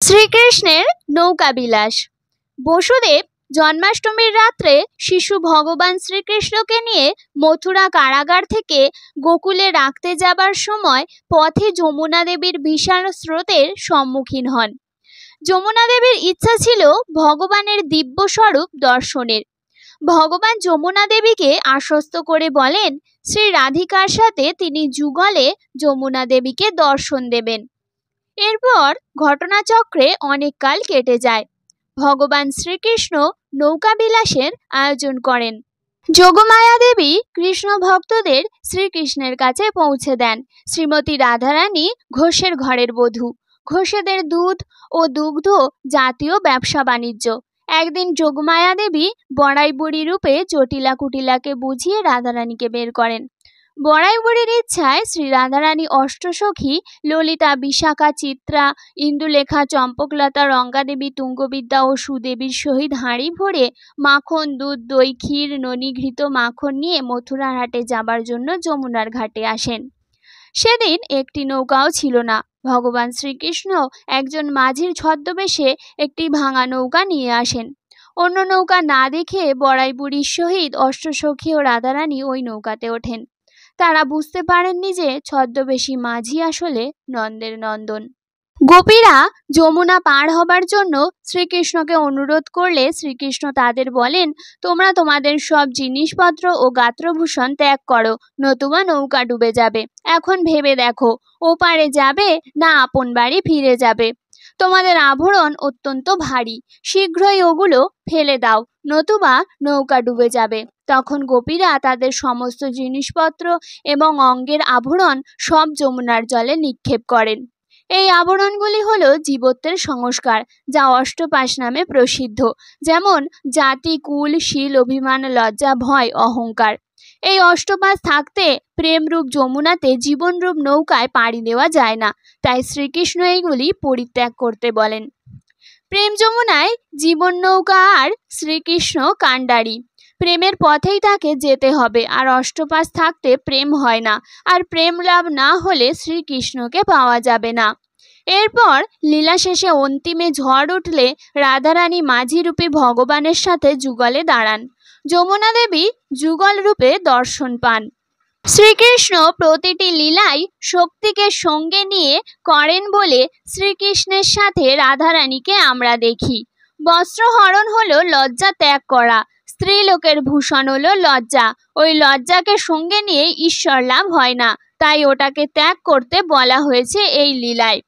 শ্রীকৃষ্ণের নৌকা বিলাস। বসুদেব জন্মাষ্টমীর রাত্রে শিশু ভগবান শ্রীকৃষ্ণকে নিয়ে মথুরা কারাগার থেকে গোকুলে রাখতে যাবার সময় পথে যমুনা দেবীর বিশাল স্রোতের সম্মুখীন হন। যমুনা দেবীর ইচ্ছা ছিল ভগবানের দিব্য স্বরূপ দর্শনের। ভগবান যমুনা দেবীকে আশ্বস্ত করে বলেন শ্রী রাধিকার সাথে তিনি যুগলে যমুনা দেবীকে দর্শন দেবেন। এরপর ঘটনাচক্রে অনেক কাল কেটে যায়। ভগবান শ্রীকৃষ্ণ নৌকা বিলাসের আয়োজন করেন। যোগমায়া দেবী কৃষ্ণ ভক্তদের শ্রীকৃষ্ণের কাছে পৌঁছে দেন। শ্রীমতী রাধারানী ঘোষের ঘরের বধূ। ঘোষেদের দুধ ও দুগ্ধ জাতীয় ব্যবসা বাণিজ্য। একদিন যোগমায়া দেবী বড়াই বুড়ি রূপে জটিলা কুটিলাকে বুঝিয়ে রাধারানীকে বের করেন। বড়াই বুড়ির ইচ্ছায় শ্রী রাধারানী অষ্টসখী ললিতা, বিশাখা, চিত্রা, ইন্দুলেখা, চম্পকলতা, রঙ্গাদেবী, তুঙ্গবিদ্যা ও সুদেবীর সহিত হাঁড়ি ভরে মাখন, দুধ, দই, ক্ষীর, ননি, ঘৃত, মাখন নিয়ে মথুরার হাটে যাবার জন্য যমুনার ঘাটে আসেন। সেদিন একটি নৌকাও ছিল না। ভগবান শ্রীকৃষ্ণ একজন মাঝির ছদ্মবেশে একটি ভাঙা নৌকা নিয়ে আসেন। অন্য নৌকা না দেখে বড়াই বুড়ির সহিত অষ্টসখী ও রাধারানী ওই নৌকাতে ওঠেন। তারা বুঝতে পারেননি যে ছদ্মবেশী মাঝি আসলে নন্দের নন্দন। গোপীরা যমুনা পার হবার জন্য শ্রীকৃষ্ণকে অনুরোধ করলে শ্রীকৃষ্ণ তাদের বলেন, তোমরা তোমাদের সব জিনিসপত্র ও গাত্রভূষণ ত্যাগ করো, নতুবা নৌকা ডুবে যাবে। এখন ভেবে দেখো, ওপারে যাবে না আপন বাড়ি ফিরে যাবে। তোমাদের আভরণ অত্যন্ত ভারী, শীঘ্রই ওগুলো ফেলে দাও, নতুবা নৌকা ডুবে যাবে। তখন গোপীরা তাদের সমস্ত জিনিসপত্র এবং অঙ্গের আভরণ সব যমুনার জলে নিক্ষেপ করেন। এই আভরণগুলি হলো জীবত্বের সংস্কার, যা অষ্টপাশ নামে প্রসিদ্ধ, যেমন জাতি, কুল, শীল, অভিমান, লজ্জা, ভয়, অহংকার। এই অষ্টপাশ থাকতে প্রেমরূপ যমুনাতে জীবনরূপ নৌকায় পাড়ি দেওয়া যায় না, তাই শ্রীকৃষ্ণ এইগুলি পরিত্যাগ করতে বলেন। প্রেম যমুনায় জীবন নৌকা আর শ্রীকৃষ্ণ কাণ্ডারি। প্রেমের পথেই তাকে যেতে হবে, আর অষ্টপাশ থাকতে প্রেম হয় না, আর প্রেম লাভ না হলে শ্রীকৃষ্ণকে পাওয়া যাবে না। এরপর লীলা শেষে অন্তিমে ঝড় উঠলে রাধারানী মাঝিরূপী ভগবানের সাথে যুগলে দাঁড়ান। যমুনা দেবী যুগল রূপে দর্শন পান। শ্রীকৃষ্ণ প্রতিটি লীলাই শক্তিকে সঙ্গে নিয়ে করেন বলে শ্রীকৃষ্ণের সাথে রাধারানীকে আমরা দেখি। বস্ত্রহরণ হলো লজ্জা ত্যাগ করা, স্ত্রীলোকের ভূষণ হলো লজ্জা। ওই লজ্জাকে সঙ্গে নিয়ে ঈশ্বর লাভ হয় না, তাই ওটাকে ত্যাগ করতে বলা হয়েছে এই লীলায়।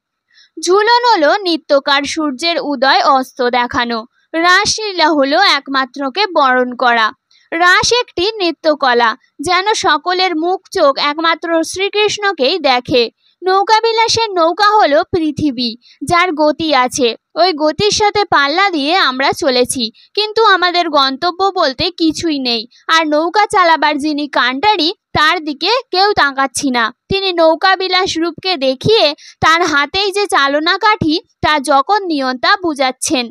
ঝুলন হলো নিত্যকার সূর্যের উদয় অস্ত দেখানো। রাসলীলা হলো একমাত্রকে বরণ করা। রাস একটি নৃত্যকলা, যেন সকলের মুখ চোখ একমাত্র শ্রীকৃষ্ণকেই দেখে। নৌকা বিলাসের নৌকা হলো পৃথিবী, যার গতি আছে। ওই গতির সাথে পাল্লা দিয়ে আমরা চলেছি, কিন্তু আমাদের গন্তব্য বলতে কিছুই নেই। আর নৌকা চালাবার যিনি কাণ্ডারি, তার দিকে কেউ তাকাচ্ছি না। তিনি নৌকা বিলাস রূপকে দেখিয়ে তার হাতেই যে চালনা কাঠি, তা জগৎ নিয়ন্তা বুঝাচ্ছেন।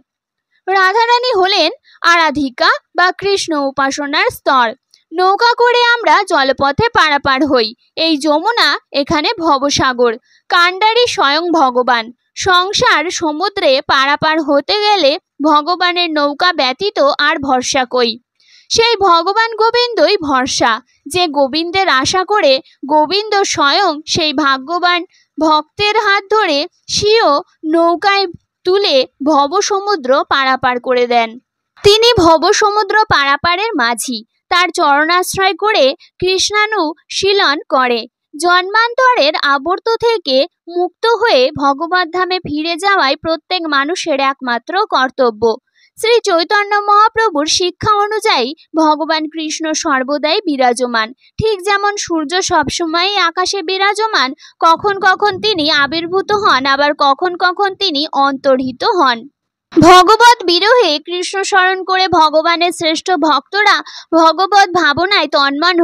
রাধারানী হলেন আরাধিকা বা কৃষ্ণ উপাসনার স্তর। নৌকা করে আমরা জলপথে পারাপার হই। এই যমুনা এখানে ভবসাগর, কাণ্ডারি স্বয়ং ভগবান। সংসার সমুদ্রে পারাপার হতে গেলে ভগবানের নৌকা ব্যতীত আর ভরসা কই? সেই ভগবান গোবিন্দই ভরসা। যে গোবিন্দের আশা করে, গোবিন্দ স্বয়ং সেই ভাগ্যবান ভক্তের হাত ধরে স্বীয় নৌকায় তুলে ভবসমুদ্র পারাপার করে দেন। তিনি ভবসমুদ্র পারাপারের মাঝি। তার চরণাশ্রয় করে কৃষ্ণানুশীলন করে জন্মান্তরের আবর্ত থেকে মুক্ত হয়ে ভগবদ্ধামে ফিরে যাওয়াই প্রত্যেক মানুষের একমাত্র কর্তব্য। শ্রী চৈতন্য মহাপ্রভুর শিক্ষা অনুযায়ী ভগবান কৃষ্ণ সর্বদাই বিরাজমান। ঠিক যেমন সূর্য সবসময়ই আকাশে বিরাজমান, কখন কখন তিনি আবির্ভূত হন, আবার কখন কখন তিনি অন্তর্হিত হন। ভগবত বিরহে কৃষ্ণ স্মরণ করে ভগবানের শ্রেষ্ঠ ভক্তরা ভগবত ভাবনায় তন্ময়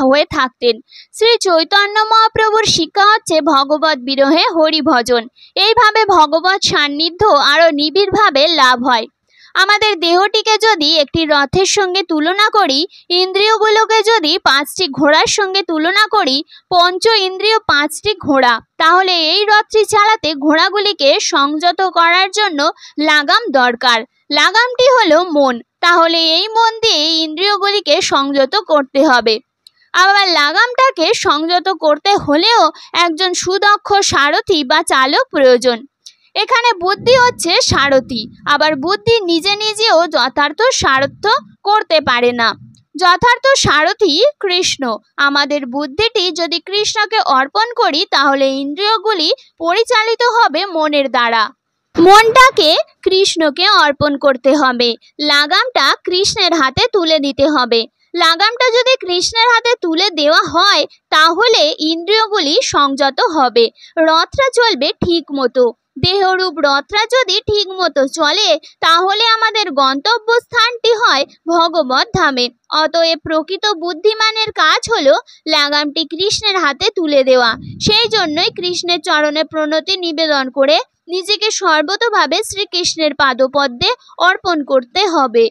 হয়ে থাকতেন। শ্রী চৈতন্য মহাপ্রভুর শিক্ষা হচ্ছে ভগবত বিরহে হরি ভজন। এইভাবে ভগবত সান্নিধ্য আরো নিবিড়ভাবে লাভ হয়। আমাদের দেহটিকে যদি একটি রথের সঙ্গে তুলনা করি, ইন্দ্রিয়গুলোকে যদি 5টি ঘোড়ার সঙ্গে তুলনা করি, পঞ্চ ইন্দ্রিয় 5টি ঘোড়া, তাহলে এই রথটি চালাতে ঘোড়াগুলিকে সংযত করার জন্য লাগাম দরকার। লাগামটি হলো মন। তাহলে এই মন দিয়ে ইন্দ্রিয়গুলিকে সংযত করতে হবে। আবার লাগামটাকে সংযত করতে হলেও একজন সুদক্ষ সারথি বা চালক প্রয়োজন। এখানে বুদ্ধি হচ্ছে সারথি। আবার বুদ্ধি নিজে নিজেও যথার্থ সারথ্য করতে পারে না। যথার্থ সারথি কৃষ্ণ। আমাদের বুদ্ধিটি যদি কৃষ্ণকে অর্পণ করি, তাহলে ইন্দ্রিয়গুলি পরিচালিত হবে মনের দ্বারা। মনটাকে কৃষ্ণকে অর্পণ করতে হবে। লাগামটা কৃষ্ণের হাতে তুলে দিতে হবে। লাগামটা যদি কৃষ্ণের হাতে তুলে দেওয়া হয়, তাহলে ইন্দ্রিয়গুলি সংযত হবে, রথটা চলবে ঠিক মতো। দেহরূপ রথটা যদি ঠিক মতো চলে, তাহলে আমাদের গন্তব্যস্থানটি হয় ভগবত ধামে। অতএব প্রকৃত বুদ্ধিমানের কাজ হলো লাগামটি কৃষ্ণের হাতে তুলে দেওয়া। সেই জন্যই কৃষ্ণের চরণে প্রণতি নিবেদন করে নিজেকে সর্বতোভাবে শ্রীকৃষ্ণের পাদপদ্মে অর্পণ করতে হবে।